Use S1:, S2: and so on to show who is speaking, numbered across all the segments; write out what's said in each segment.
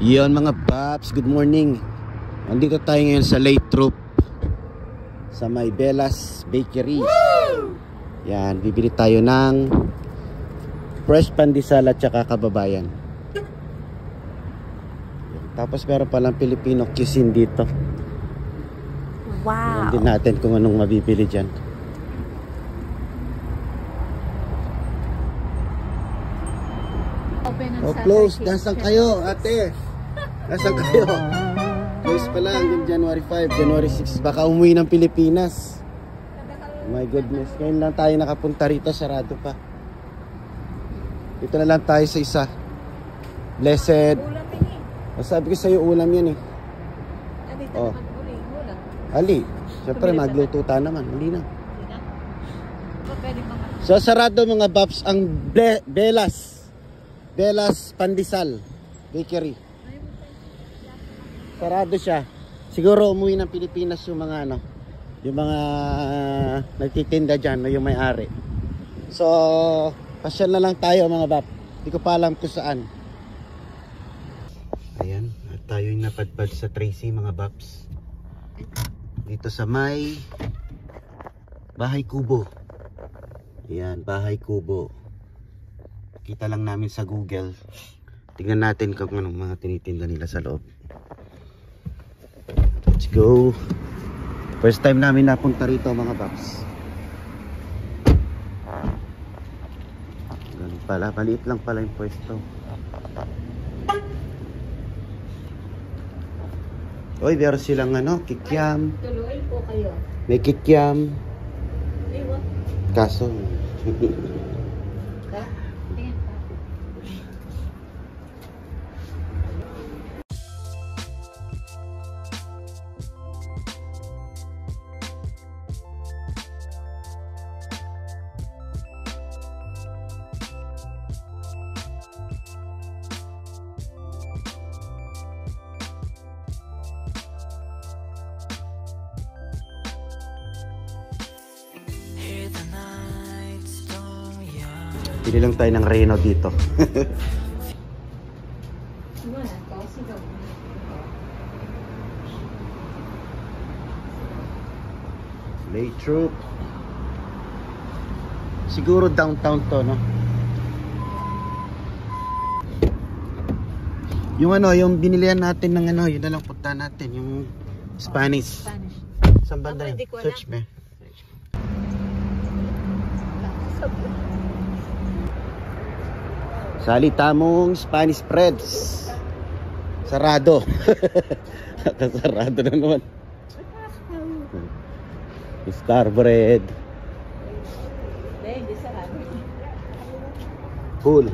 S1: Yon mga paps, good morning. Nandito tayo ngayon sa Laytrop, sa may Bella's Bakery. Yan, bibili tayo ng fresh pandesal at saka kababayan. Tapos meron palang Filipino cuisine dito.
S2: Wow.
S1: Alam din natin kung anong mabibili dyan. Oh, close. Nasaan kayo, ate? Nasaan kayo? Close pa lang yung January 5, January 6. Baka umuwi ng Pilipinas. Oh my goodness. Ngayon lang tayo nakapunta rito. Sarado pa. Dito na lang tayo sa isa. Blessed. Sabi ko sa'yo, ulam yan eh. Oh. Ali. Siyempre, magluto tayo naman. Hindi na. So, sarado mga baps ang Bella's Pandesal Bakery. Sarado siya. Siguro umuwi ng Pilipinas yung mga yung mga nagtitinda dyan, no, yung may-ari. So, pasyal na lang tayo mga bap. Hindi ko pa alam kung saan. Ayan, at tayo yung napadpad sa Tracy mga baps. Dito sa may Bahay Kubo. Ayan, Bahay Kubo. Kita lang namin sa Google. Tingnan natin kung anong mga tinitinda nila sa loob. Let's go. First time namin napunta rito mga paps. Ganun pala, maliit lang pala yung pwesto. Oy, meron silang kikiam.
S2: Tuloy po kayo.
S1: May kikiam. Kaso pili lang tayo ng Reno dito. Laytrop. Siguro downtown to, no? Yung binilihan natin ng yun na lang punta natin, yung Spanish. Saan banda yun? Search me. Salita mong Spanish breads. Sarado. Sarado na naman. Star bread.
S2: Hindi sarado.
S1: Cool.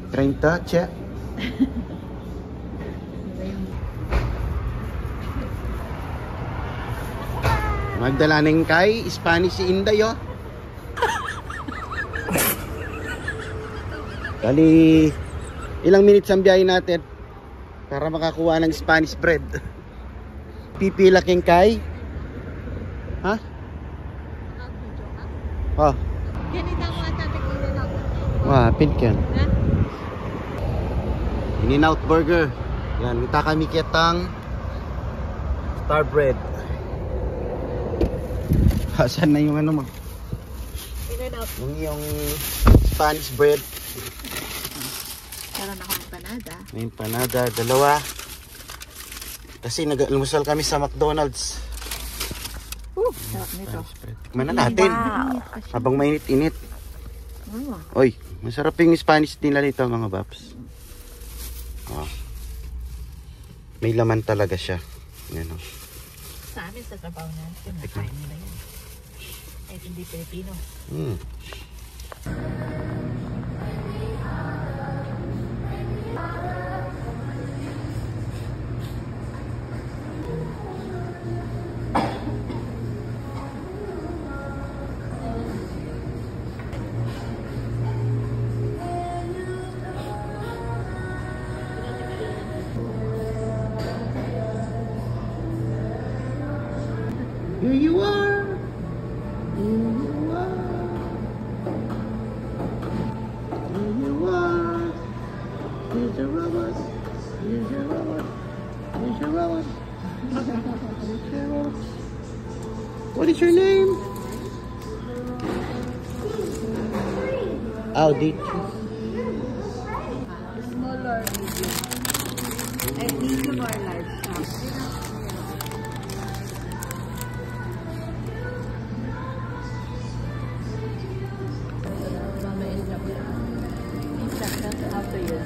S1: Treinta, check. Magdala ng kay Spanish si Inday, oh. Bali, ilang minutes ang biyahe natin para makakuha ng Spanish bread. Pipila king kay? Ha? Oh.
S2: Ganito mo at natin in-and-out.
S1: Wah, pink yan. In-and-out burger. Yan, kita kami kitang star bread. Saan na yung mo?
S2: In-and-out.
S1: Yung Spanish bread.
S2: Meron akong empanada.
S1: May empanada, dalawa. Kasi nag-almusal kami sa McDonald's.
S2: Sarap nito.
S1: Tikman na natin.
S2: Wow.
S1: Habang mainit-init. Oy, masarap yung Spanish nila nito mga baps. Oh. May laman talaga siya. Yan, oh.
S2: Sa amin sa trabaho natin, nakain nila yan. Kahit hindi Pilipino.
S1: Here you are. Here you are. Here you are. Here's your robot. Here's your robot. Here's your robot. Here's your robot. What is your name? Oh, did you?
S2: Smaller, medium. And medium or large siya. Instructions after yun.